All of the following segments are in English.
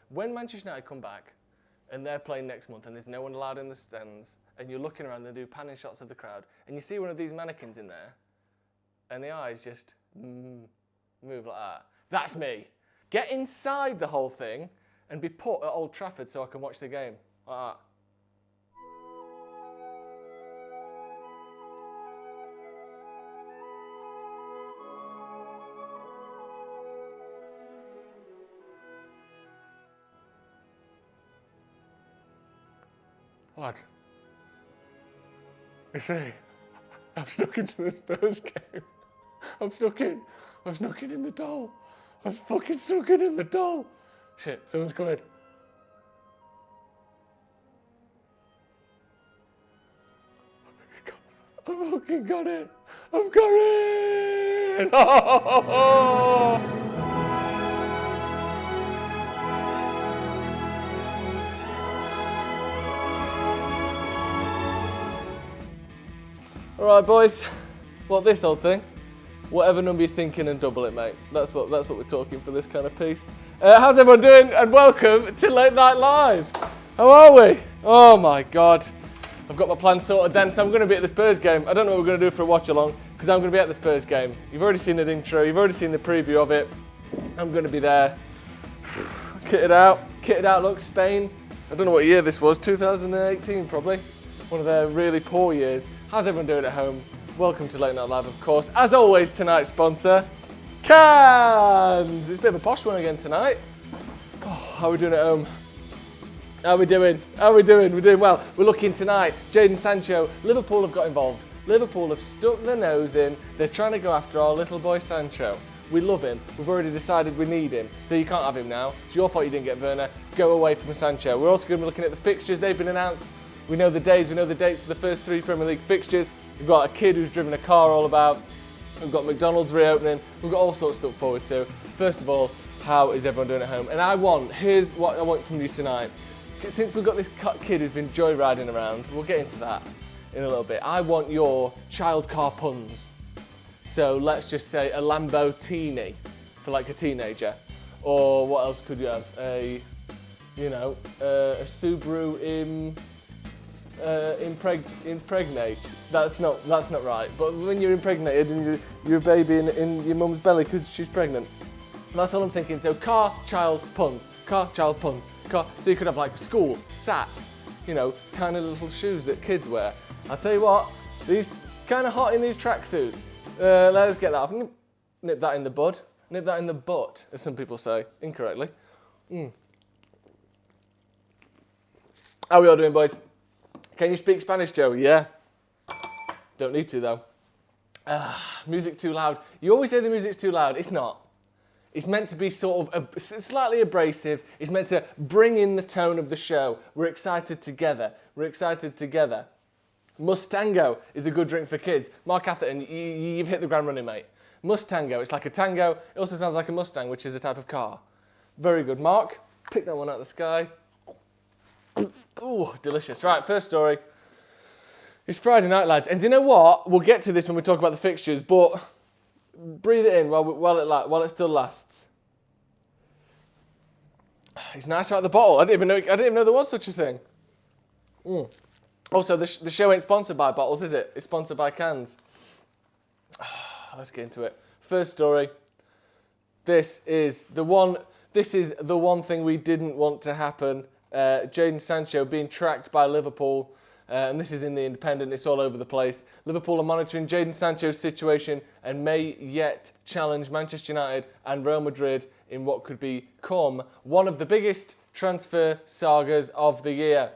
When Manchester United come back and they're playing next month and there's no one allowed in the stands and you're looking around, they do panning shots of the crowd and you see one of these mannequins in there and the eyes just move like that. That's me. Get inside the whole thing and be put at Old Trafford so I can watch the game. Like that. Lad, you see, I've snuck into the Spurs game. I've snuck in in the doll. I've fucking snuck in the doll. Shit, someone's coming. I fucking got it. I've got it. Oh! All right, boys. Well, this old thing. Whatever number you're thinking and double it, mate. That's what we're talking for this kind of piece. How's everyone doing? And welcome to Late Night Live. How are we? Oh my God. I've got my plan sorted then, so I'm going to be at the Spurs game. I don't know what we're going to do for a watch along, because I'm going to be at the Spurs game. You've already seen the intro, you've already seen the preview of it. I'm going to be there. Kitted out, look, Spain. I don't know what year this was, 2018 probably. One of their really poor years. How's everyone doing at home? Welcome to Late Night Live, of course. As always, tonight's sponsor, Cans. It's a bit of a posh one again tonight. Oh, how are we doing at home? How are we doing? We're doing well. We're looking tonight. Jadon Sancho. Liverpool have got involved. Liverpool have stuck their nose in. They're trying to go after our little boy Sancho. We love him. We've already decided we need him. So you can't have him now. It's your fault you didn't get Werner. Go away from Sancho. We're also going to be looking at the fixtures. They've been announced. We know the days. We know the dates for the first 3 Premier League fixtures. We've got a kid who's driven a car all about. We've got McDonalds reopening. We've got all sorts to look forward to. First of all, how is everyone doing at home? And here's what I want from you tonight. Since we've got this kid who's been joyriding around, we'll get into that in a little bit. I want your child car puns. So let's just say a Lamborghini for like a teenager. Or what else could you have? A Subaru impregnate. That's not right. But when you're impregnated and you're a baby in your mum's belly because she's pregnant. That's all I'm thinking. So car, child, puns. Car, child, puns. Car. So you could have like school, sats, tiny little shoes that kids wear. I'll tell you what, these kind of hot in these tracksuits. Let's get that off. Nip that in the bud. Nip that in the butt, as some people say, incorrectly. How are we all doing, boys? Can you speak Spanish, Joe? Yeah. Don't need to, though. Music too loud. You always say the music's too loud. It's not. It's meant to be sort of slightly abrasive. It's meant to bring in the tone of the show. We're excited together. Mustango is a good drink for kids. Mark Atherton, you've hit the ground running, mate. Mustango, it's like a tango. It also sounds like a Mustang, which is a type of car. Very good, Mark. Pick that one out of the sky. Ooh, delicious. Right, first story. It's Friday night, lads. And do you know what? We'll get to this when we talk about the fixtures, but breathe it in while it still lasts. It's nice out of the bottle. I didn't even know there was such a thing. Also, the show ain't sponsored by bottles, is it? It's sponsored by cans. Let's get into it. First story. This is the one thing we didn't want to happen. Jadon Sancho being tracked by Liverpool. And this is in the Independent, it's all over the place. Liverpool are monitoring Jadon Sancho's situation and may yet challenge Manchester United and Real Madrid in what could become one of the biggest transfer sagas of the year.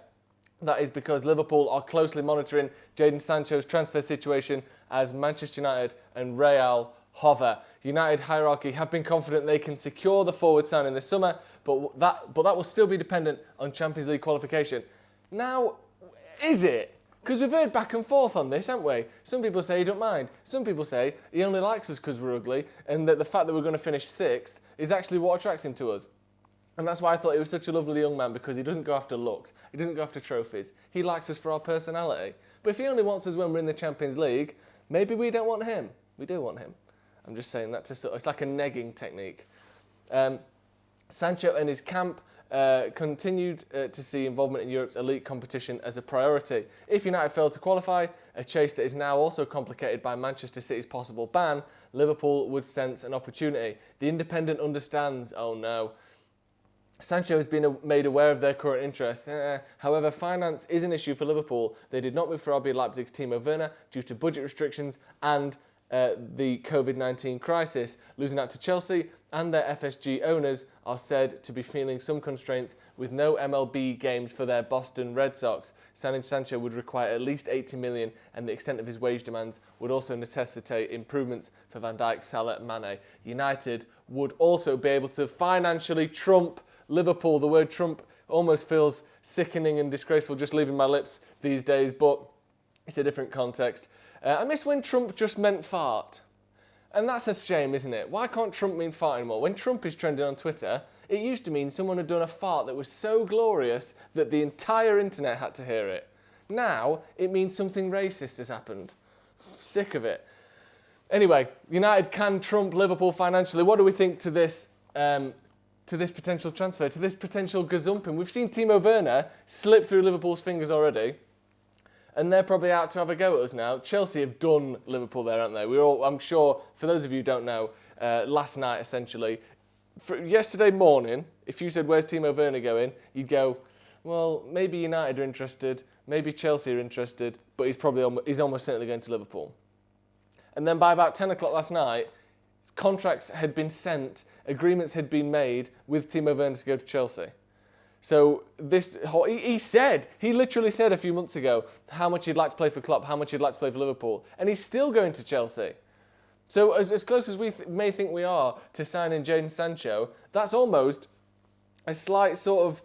That is because Liverpool are closely monitoring Jadon Sancho's transfer situation as Manchester United and Real hover. United hierarchy have been confident they can secure the forward signing this summer, but that will still be dependent on Champions League qualification. Now, is it? Because we've heard back and forth on this, haven't we? Some people say he don't mind. Some people say he only likes us because we're ugly, and that the fact that we're going to finish 6th is actually what attracts him to us. And that's why I thought he was such a lovely young man, because he doesn't go after looks. He doesn't go after trophies. He likes us for our personality. But if he only wants us when we're in the Champions League, maybe we don't want him. We do want him. I'm just saying that it's like a negging technique. Sancho and his camp continued to see involvement in Europe's elite competition as a priority. If United fail to qualify, a chase that is now also complicated by Manchester City's possible ban, Liverpool would sense an opportunity. The Independent understands, oh no. Sancho has been made aware of their current interest. However, finance is an issue for Liverpool. They did not move for RB Leipzig's Timo Werner due to budget restrictions and the COVID-19 crisis. Losing out to Chelsea and their FSG owners are said to be feeling some constraints with no MLB games for their Boston Red Sox. Signing Sancho would require at least 80 million, and the extent of his wage demands would also necessitate improvements for Van Dijk, Salah and Mane. United would also be able to financially trump Liverpool. The word trump almost feels sickening and disgraceful just leaving my lips these days, but it's a different context. I miss when Trump just meant fart. And that's a shame, isn't it? Why can't Trump mean fart anymore? When Trump is trending on Twitter, it used to mean someone had done a fart that was so glorious that the entire internet had to hear it. Now, it means something racist has happened. Sick of it. Anyway, United can trump Liverpool financially. What do we think to this potential transfer, to this potential gazumping? We've seen Timo Werner slip through Liverpool's fingers already. And they're probably out to have a go at us now. Chelsea have done Liverpool there, aren't they? I'm sure, for those of you who don't know, last night essentially, yesterday morning, if you said, where's Timo Werner going? You'd go, well, maybe United are interested, maybe Chelsea are interested, but he's almost certainly going to Liverpool. And then by about 10 o'clock last night, contracts had been sent, agreements had been made with Timo Werner to go to Chelsea. So he literally said a few months ago how much he'd like to play for Klopp, how much he'd like to play for Liverpool, and he's still going to Chelsea. So as close as we may think we are to signing Jadon Sancho, that's almost a slight sort of,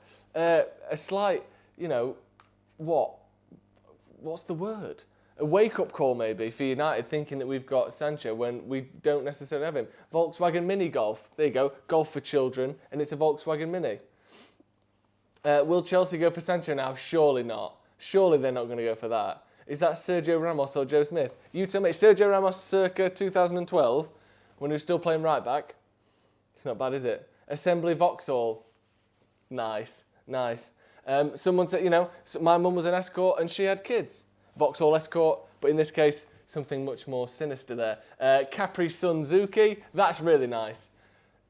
what's the word? A wake-up call maybe for United thinking that we've got Sancho when we don't necessarily have him. Volkswagen Mini Golf, there you go, golf for children, and it's a Volkswagen Mini. Will Chelsea go for Sancho now? Surely not. Surely they're not going to go for that. Is that Sergio Ramos or Joe Smith? You tell me. Sergio Ramos circa 2012, when he was still playing right back. It's not bad, is it? Assembly Vauxhall. Nice. Someone said, my mum was an escort and she had kids. Vauxhall escort, but in this case, something much more sinister there. Capri Sunzuki. That's really nice.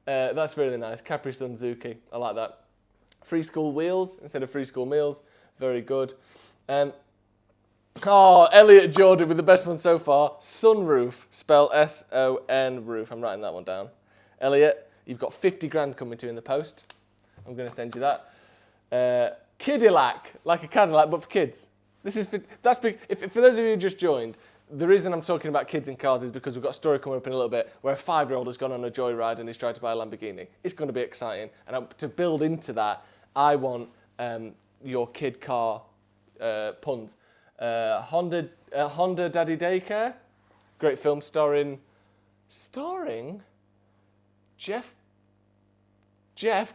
Capri Sunzuki. I like that. Free school wheels instead of free school meals. Very good. Elliot Jordan with the best one so far. Sunroof. Spell S-O-N roof. I'm writing that one down. Elliot, you've got 50 grand coming to you in the post. I'm going to send you that. Kidilac. Like a Cadillac, but for kids. For those of you who just joined, the reason I'm talking about kids and cars is because we've got a story coming up in a little bit where a 5-year-old has gone on a joyride and he's tried to buy a Lamborghini. It's going to be exciting. And to build into that, I want your kid car puns. Honda Daddy Daycare, great film starring Jeff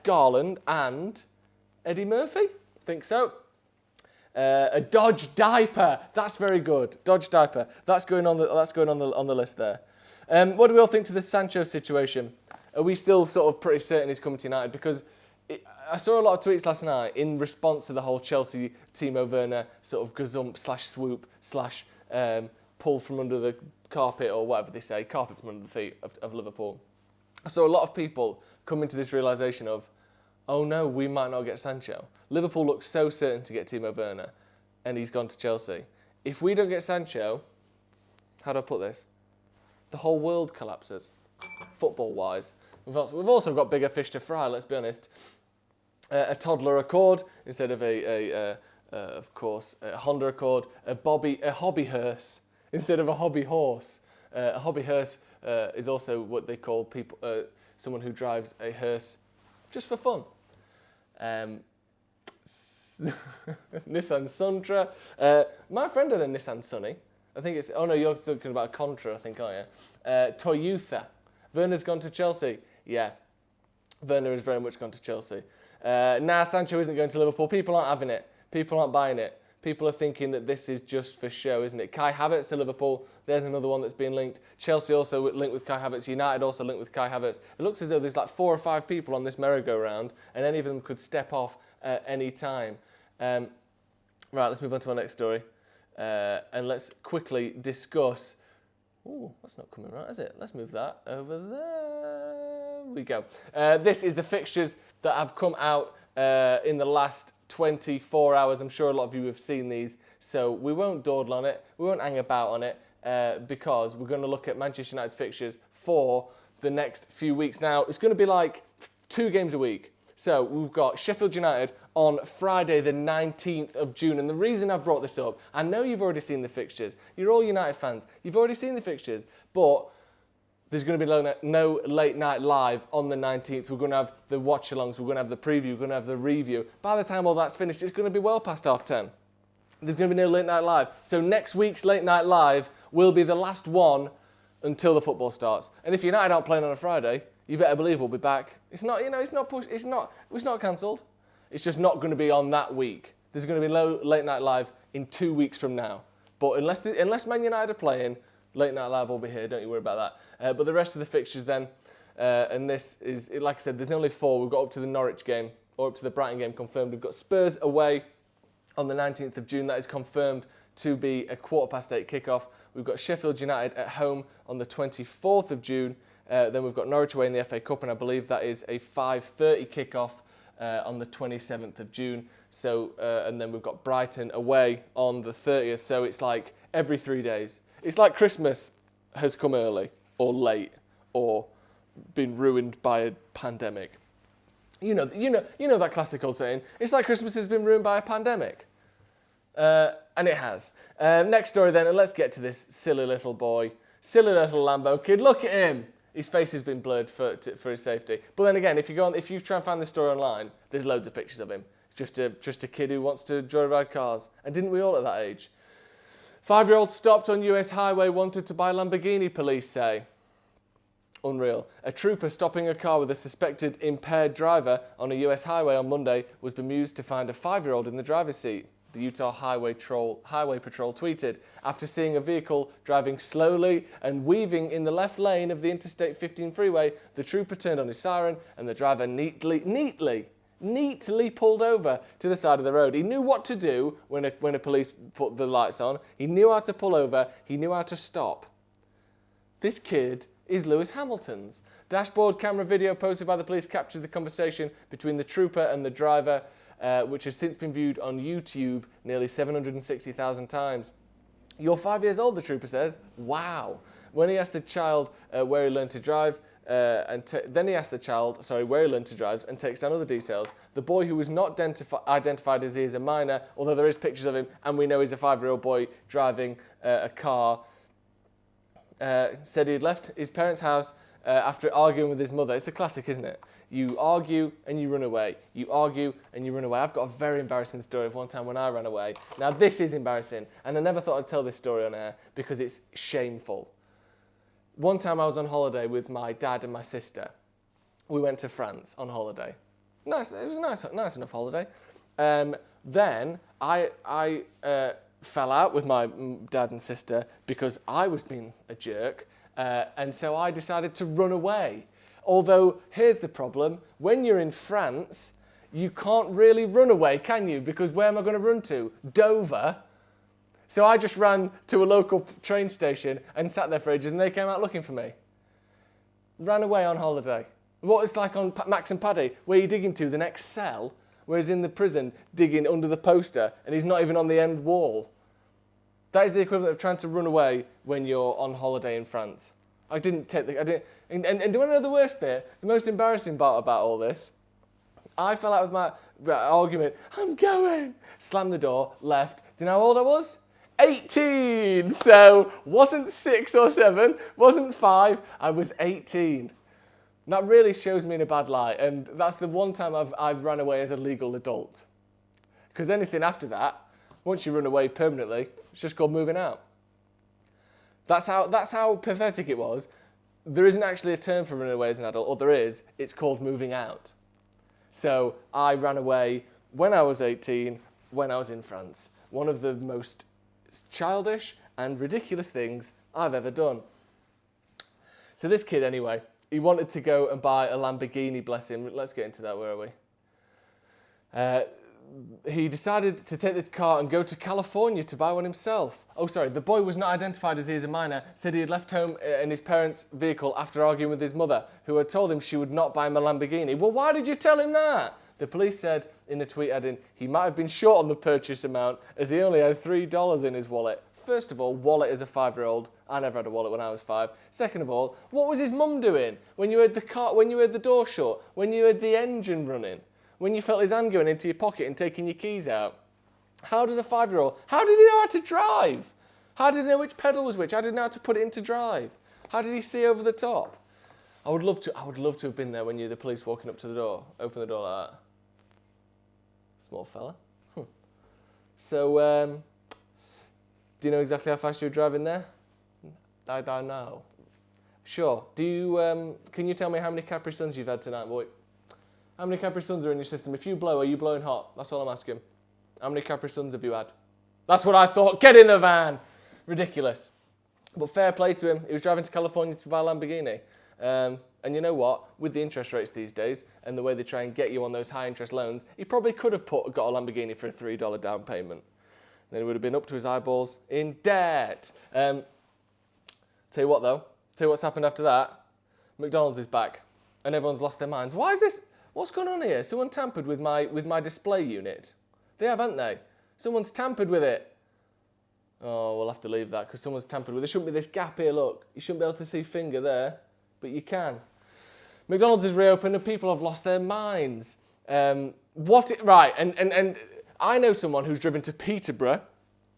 Garland and Eddie Murphy. Think so. A Dodge diaper. That's very good. Dodge diaper. That's going on the list there. What do we all think to the Sancho situation? Are we still sort of pretty certain he's coming to United? Because I saw a lot of tweets last night in response to the whole Chelsea Timo Werner sort of gazump /swoop / pull from under the carpet or whatever they say, carpet from under the feet of Liverpool. I saw a lot of people coming to this realisation of, oh no, we might not get Sancho. Liverpool looks so certain to get Timo Werner, and he's gone to Chelsea. If we don't get Sancho, how do I put this? The whole world collapses, football-wise. We've also got bigger fish to fry, let's be honest. A toddler Accord instead of a Honda Accord. A hobby hearse instead of a hobby horse. A hobby hearse is also what they call someone who drives a hearse just for fun. Nissan Sentra. My friend had a Nissan Sunny. I think it's... Oh no, you're talking about a Contra, I think, aren't you? Toyota. Werner's gone to Chelsea. Yeah. Werner has very much gone to Chelsea. Sancho isn't going to Liverpool. People aren't having it. People aren't buying it. people are thinking that this is just for show, isn't it? Kai Havertz to Liverpool, there's another one that's been linked. Chelsea also linked with Kai Havertz. United also linked with Kai Havertz. It looks as though there's like 4 or 5 people on this merry-go-round, and any of them could step off at any time. Right, let's move on to our next story. And let's quickly discuss... Ooh, that's not coming right, is it? Let's move that over there. We go. This is the fixtures that have come out in the last 24 hours. I'm sure a lot of you have seen these, so we won't dawdle on it. We won't hang about on it because we're going to look at Manchester United's fixtures for the next few weeks. Now, it's going to be like 2 games a week. So we've got Sheffield United on Friday the 19th of June. And the reason I've brought this up, I know you've already seen the fixtures. You're all United fans. You've already seen the fixtures. But there's going to be no late night live on the 19th. We're going to have the watch-alongs. We're going to have the preview. We're going to have the review. By the time all that's finished, it's going to be well past 10:30. There's going to be no late night live. So next week's late night live will be the last one until the football starts. And if United aren't playing on a Friday, you better believe we'll be back. It's not, it's not cancelled. It's just not going to be on that week. There's going to be no late night live in 2 weeks from now. But unless Man United are playing, late night live will be here. Don't you worry about that. But the rest of the fixtures then, and this is, like I said, there's only 4. We've got up to the Norwich game or up to the Brighton game confirmed. We've got Spurs away on the 19th of June. That is confirmed to be a 8:15 kickoff. We've got Sheffield United at home on the 24th of June. Then we've got Norwich away in the FA Cup, and I believe that is a 5:30 kickoff on the 27th of June. So, and then we've got Brighton away on the 30th. So it's like every 3 days. It's like Christmas has come early or late or been ruined by a pandemic. You know that classic old saying. It's like Christmas has been ruined by a pandemic. And it has. Next story then, and let's get to this silly little boy, silly little Lambo kid. Look at him. His face has been blurred for his safety. But then again, if you try and find this story online, there's loads of pictures of him. It's just a kid who wants to joyride cars. And didn't we all at that age? 5-year-old stopped on US highway wanted to buy Lamborghini, police say. Unreal. A trooper stopping a car with a suspected impaired driver on a US highway on Monday was bemused to find a 5-year-old in the driver's seat. The Utah Highway Patrol tweeted, after seeing a vehicle driving slowly and weaving in the left lane of the Interstate 15 freeway, the trooper turned on his siren and the driver neatly pulled over to the side of the road. He knew what to do when a police put the lights on. He knew how to pull over. He knew how to stop. This kid is Lewis Hamilton's. Dashboard camera video posted by the police captures the conversation between the trooper and the driver, which has since been viewed on YouTube nearly 760,000 times. You're 5 years old, the trooper says. Wow. When he asked the child where he learned to drive, then he asked the child, where he learned to drive and takes down other details. The boy, who was not identified as he is a minor, although there is pictures of him and we know he's a 5-year-old boy driving a car, said he had left his parents' house after arguing with his mother. It's a classic, isn't it? You argue and you run away. You argue and you run away. I've got a very embarrassing story of one time when I ran away. Now, this is embarrassing, and I never thought I'd tell this story on air because it's shameful. One time I was on holiday with my dad and my sister. We went to France on holiday. Nice, it was a nice enough holiday. Then I fell out with my dad and sister because I was being a jerk, and so I decided to run away. Although, here's the problem, when you're in France, you can't really run away, can you? Because where am I going to run to? Dover. So I just ran to a local train station and sat there for ages, and they came out looking for me. Ran away on holiday. What it's like on Max and Paddy, where you dig into the next cell, where he's in the prison digging under the poster, and he's not even on the end wall. That is the equivalent of trying to run away when you're on holiday in France. And do you want to know the worst bit? The most embarrassing part about all this? I fell out with my argument. I'm going. Slammed the door, left. Do you know how old I was? 18. So, wasn't 6 or 7, wasn't 5. I was 18. That really shows me in a bad light. And that's the one time I've run away as a legal adult. Because anything after that, once you run away permanently, it's just called moving out. That's how pathetic it was. There isn't actually a term for running away as an adult, or there is. It's called moving out. So I ran away when I was 18, when I was in France. one of the most childish and ridiculous things I've ever done. So this kid, anyway, he wanted to go and buy a Lamborghini, bless him. Let's get into that, where are we? He decided to take the car and go to California to buy one himself. Oh, sorry, the boy was not identified as he is a minor, said he had left home in his parents' vehicle after arguing with his mother, who had told him she would not buy him a Lamborghini. Well, why did you tell him that? The police said in a tweet, adding, he might have been short on the purchase amount as he only had $3 in his wallet. First of all, wallet as a 5-year-old. I never had a wallet when I was 5. Second of all, what was his mum doing when you heard the door shut, when you heard the engine running? When you felt his hand going into your pocket and taking your keys out? How does a 5-year-old, how did he know how to drive? How did he know which pedal was which? How did he know how to put it into drive? How did he see over the top? I would love to have been there when you were the police walking up to the door, open the door like that. Small fella. So, do you know exactly how fast you were driving there? I don't know. Sure. Can you tell me how many Capri Suns you've had tonight, boy? How many Capri Suns are in your system? If you blow, are you blowing hot? That's all I'm asking. How many Capri Suns have you had? That's what I thought. Get in the van. Ridiculous. But fair play to him. He was driving to California to buy a Lamborghini. And you know what? With the interest rates these days and the way they try and get you on those high interest loans, he probably could have got a Lamborghini for a $3 down payment. Then he would have been up to his eyeballs in debt. Tell you what though. Tell you what's happened after that. McDonald's is back. And everyone's lost their minds. Why is this? What's going on here? Someone tampered with my display unit. They have, haven't they? Someone's tampered with it. Oh, we'll have to leave that because someone's tampered with it. There shouldn't be this gap here, look. You shouldn't be able to see finger there, but you can. McDonald's is reopened and people have lost their minds. Right, and I know someone who's driven to Peterborough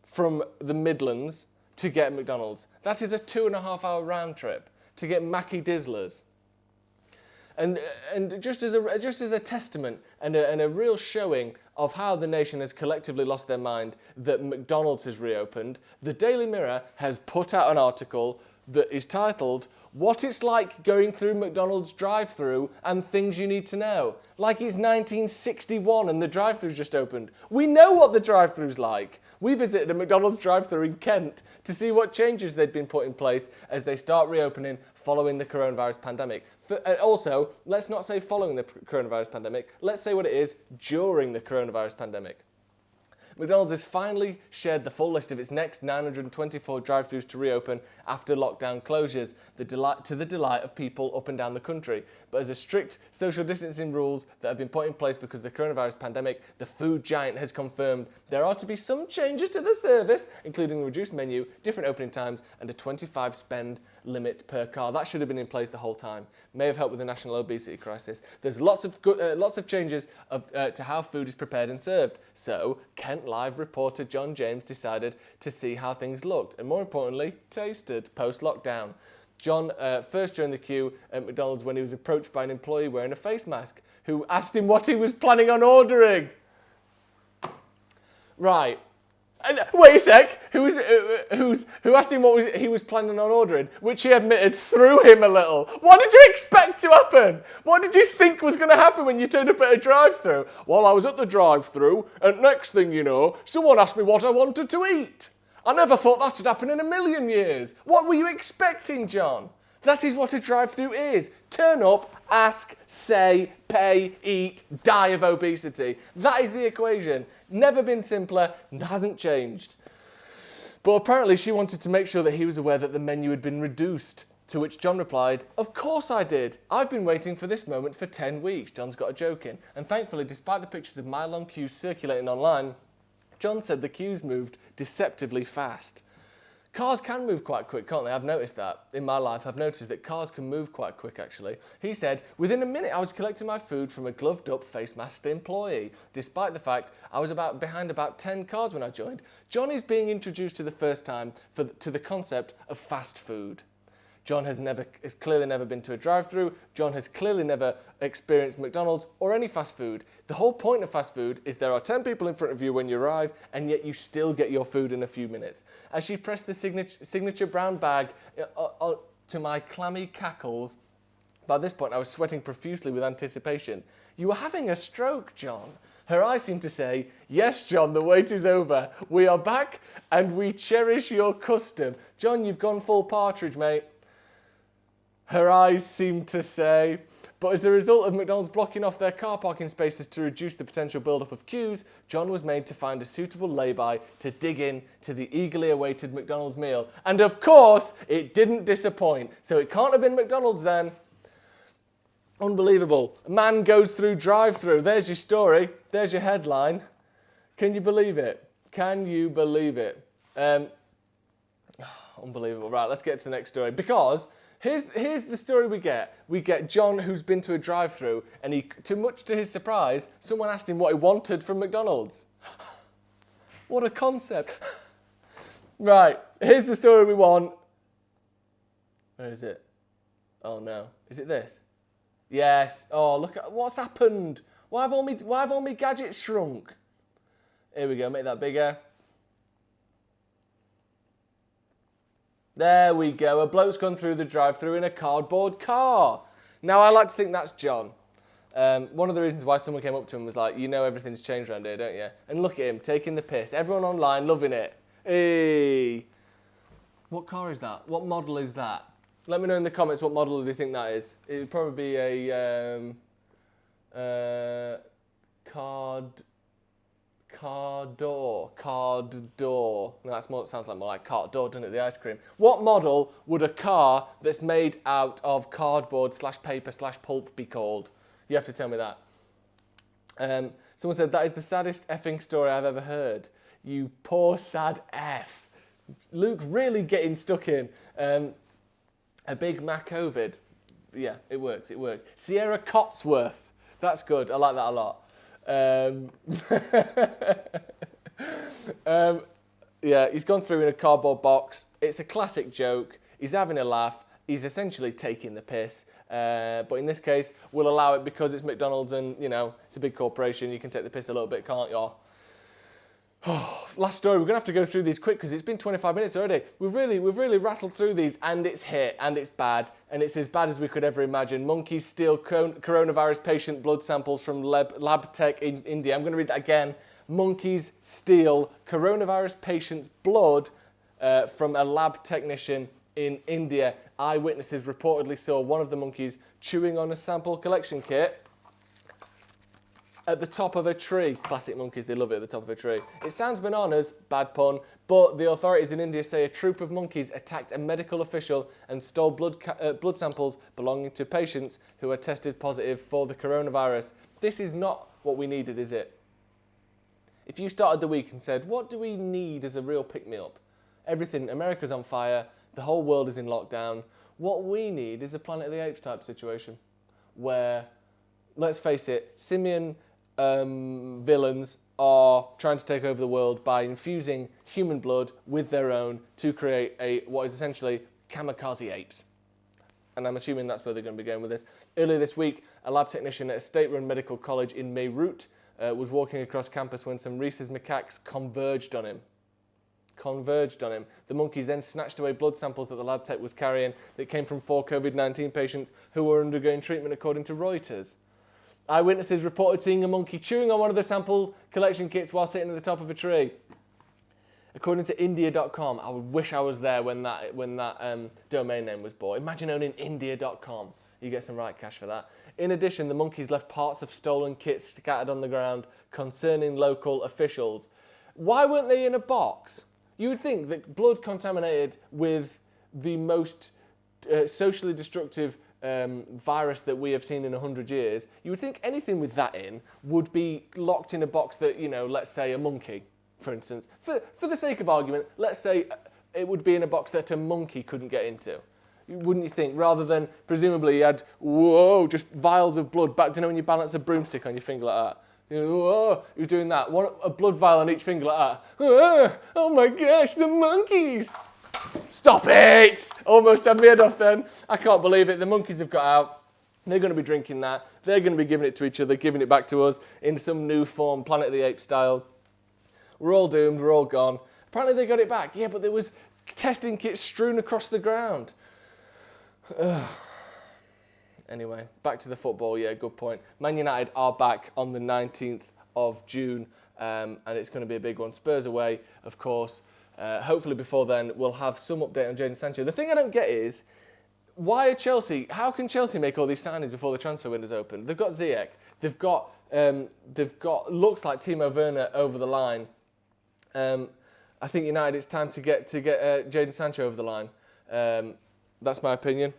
from the Midlands to get McDonald's. That is a 2.5-hour round trip to get Mackie Dizzlers. And just as a testament and a real showing of how the nation has collectively lost their mind that McDonald's has reopened, the Daily Mirror has put out an article that is titled, What It's Like Going Through McDonald's Drive-Thru and Things You Need to Know. Like it's 1961 and the drive-thru's just opened. We know what the drive-thru's like. We visited a McDonald's drive-thru in Kent to see what changes they'd been put in place as they start reopening following the coronavirus pandemic. Also, let's not say following the coronavirus pandemic, let's say what it is during the coronavirus pandemic. McDonald's has finally shared the full list of its next 924 drive-thrus to reopen after lockdown closures, to the delight of people up and down the country. But as a strict social distancing rules that have been put in place because of the coronavirus pandemic, the food giant has confirmed there are to be some changes to the service, including a reduced menu, different opening times, and a 25 spend limit per car. That should have been in place the whole time. May have helped with the national obesity crisis. There's lots of changes to how food is prepared and served. So, Kent Live reporter John James decided to see how things looked and, more importantly, tasted post-lockdown. John first joined the queue at McDonald's when he was approached by an employee wearing a face mask who asked him what he was planning on ordering. Right. Wait a sec. Who asked him what he was planning on ordering, which he admitted threw him a little. What did you expect to happen? What did you think was going to happen when you turned up at a drive-thru? Well, I was at the drive-thru, and next thing you know, someone asked me what I wanted to eat. I never thought that had happened in a million years. What were you expecting, John? That is what a drive-thru is. Turn up, ask, say, pay, eat, die of obesity. That is the equation. Never been simpler, hasn't changed. But apparently she wanted to make sure that he was aware that the menu had been reduced, to which John replied, "Of course I did. I've been waiting for this moment for 10 weeks, John's got a joke in. And thankfully, despite the pictures of mile-long queues circulating online, John said the queues moved deceptively fast. Cars can move quite quick, can't they? I've noticed that. In my life, I've noticed that cars can move quite quick, actually. He said, within a minute, I was collecting my food from a gloved-up, face-masked employee, despite the fact I was behind about 10 cars when I joined. John is being introduced to the first time to the concept of fast food. John has clearly never been to a drive-thru. John has clearly never experienced McDonald's or any fast food. The whole point of fast food is there are 10 people in front of you when you arrive, and yet you still get your food in a few minutes. As she pressed the signature brown bag to my clammy cackles, by this point I was sweating profusely with anticipation. You were having a stroke, John. Her eyes seemed to say, "Yes, John, the wait is over. We are back and we cherish your custom." John, you've gone full partridge, mate. Her eyes seemed to say, but as a result of McDonald's blocking off their car parking spaces to reduce the potential build-up of queues, John was made to find a suitable lay-by to dig in to the eagerly awaited McDonald's meal. And of course, it didn't disappoint. So it can't have been McDonald's then. Unbelievable. A man goes through drive-through. There's your story. There's your headline. Can you believe it? Can you believe it? Unbelievable. Right, let's get to the next story. Because here's the story we get. We get John, who's been to a drive-through, and he, much to his surprise, someone asked him what he wanted from McDonald's. What a concept. Right, here's the story we want. Where is it? Oh no. Is it this? Yes. Oh, look at what's happened. Why have all my gadgets shrunk? Here we go. Make that bigger. There we go. A bloke's gone through the drive-thru in a cardboard car. Now, I like to think that's John. One of the reasons why someone came up to him was like, you know everything's changed around here, don't you? And look at him, taking the piss. Everyone online loving it. Hey. What car is that? What model is that? Let me know in the comments what model do you think that is. It would probably be a car door. That sounds like more like cart door, doesn't it? The ice cream. What model would a car that's made out of cardboard / paper / pulp be called? You have to tell me that. Someone said, that is the saddest effing story I've ever heard. You poor sad F. Luke really getting stuck in. A Big Mac COVID. Yeah, it works. Sierra Cotsworth. That's good. I like that a lot. Yeah, he's gone through in a cardboard box. It's a classic joke. He's having a laugh. He's essentially taking the piss. But in this case, we'll allow it because it's McDonald's and, you know, it's a big corporation. You can take the piss a little bit, can't you? Last story. We're going to have to go through these quick because it's been 25 minutes already. We've really rattled through these, and it's hit, and it's bad, and it's as bad as we could ever imagine. Monkeys steal coronavirus patient blood samples from lab tech in India. I'm going to read that again. Monkeys steal coronavirus patient's blood from a lab technician in India. Eyewitnesses reportedly saw one of the monkeys chewing on a sample collection kit at the top of a tree. Classic monkeys, they love it at the top of a tree. It sounds bananas, bad pun, but the authorities in India say a troop of monkeys attacked a medical official and stole blood samples belonging to patients who were tested positive for the coronavirus. This is not what we needed, is it? If you started the week and said, what do we need as a real pick-me-up? Everything, America's on fire, the whole world is in lockdown. What we need is a Planet of the Apes type situation where, let's face it, simian villains are trying to take over the world by infusing human blood with their own to create what is essentially kamikaze apes. And I'm assuming that's where they're going to be going with this. Earlier this week, a lab technician at a state-run medical college in Meerut was walking across campus when some rhesus macaques converged on him. The monkeys then snatched away blood samples that the lab tech was carrying that came from 4 COVID-19 patients who were undergoing treatment, according to Reuters. Eyewitnesses reported seeing a monkey chewing on one of the sample collection kits while sitting at the top of a tree. According to India.com, I wish I was there when that domain name was bought. Imagine owning India.com. You get some right cash for that. In addition, the monkeys left parts of stolen kits scattered on the ground, concerning local officials. Why weren't they in a box? You would think that blood contaminated with the most socially destructive virus that we have seen in 100 years, you would think anything with that in would be locked in a box that, you know, let's say a monkey, for instance. For the sake of argument, let's say it would be in a box that a monkey couldn't get into. Wouldn't you think? Rather than, presumably, you had, just vials of blood back to know when you balance a broomstick on your finger like that. You know, you're doing that. A blood vial on each finger like that. Oh my gosh, the monkeys! Stop it! Almost had my head off then. I can't believe it. The monkeys have got out. They're going to be drinking that. They're going to be giving it to each other, giving it back to us in some new form, Planet of the Apes style. We're all doomed. We're all gone. Apparently they got it back. Yeah, but there was testing kits strewn across the ground. Anyway, back to the football. Yeah, good point. Man United are back on the 19th of June, and it's going to be a big one. Spurs away, of course. Hopefully before then, we'll have some update on Jadon Sancho. The thing I don't get is, why are Chelsea? How can Chelsea make all these signings before the transfer window's open? They've got Ziyech. They've got looks like Timo Werner over the line. I think United, it's time to get Jadon Sancho over the line. That's my opinion,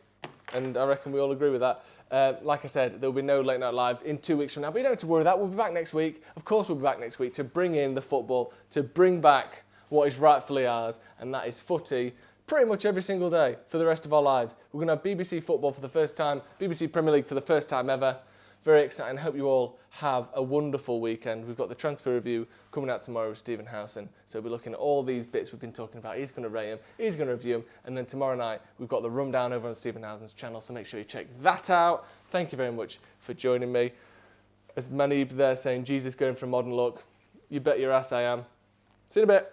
and I reckon we all agree with that. Like I said, there will be no Late Night Live in 2 weeks from now, but you don't have to worry about that. We'll be back next week. Of course, we'll be back next week to bring in the football, to bring back what is rightfully ours, and that is footy, pretty much every single day for the rest of our lives. We're going to have BBC football for the first time, BBC Premier League for the first time ever. Very exciting. Hope you all have a wonderful weekend. We've got the transfer review coming out tomorrow with Stephen Howson. So we'll be looking at all these bits we've been talking about. He's going to rate them, he's going to review them, and then tomorrow night we've got the rundown over on Stephen Howson's channel, so make sure you check that out. Thank you very much for joining me. As many there saying, Jesus going for a modern look. You bet your ass I am. See you in a bit.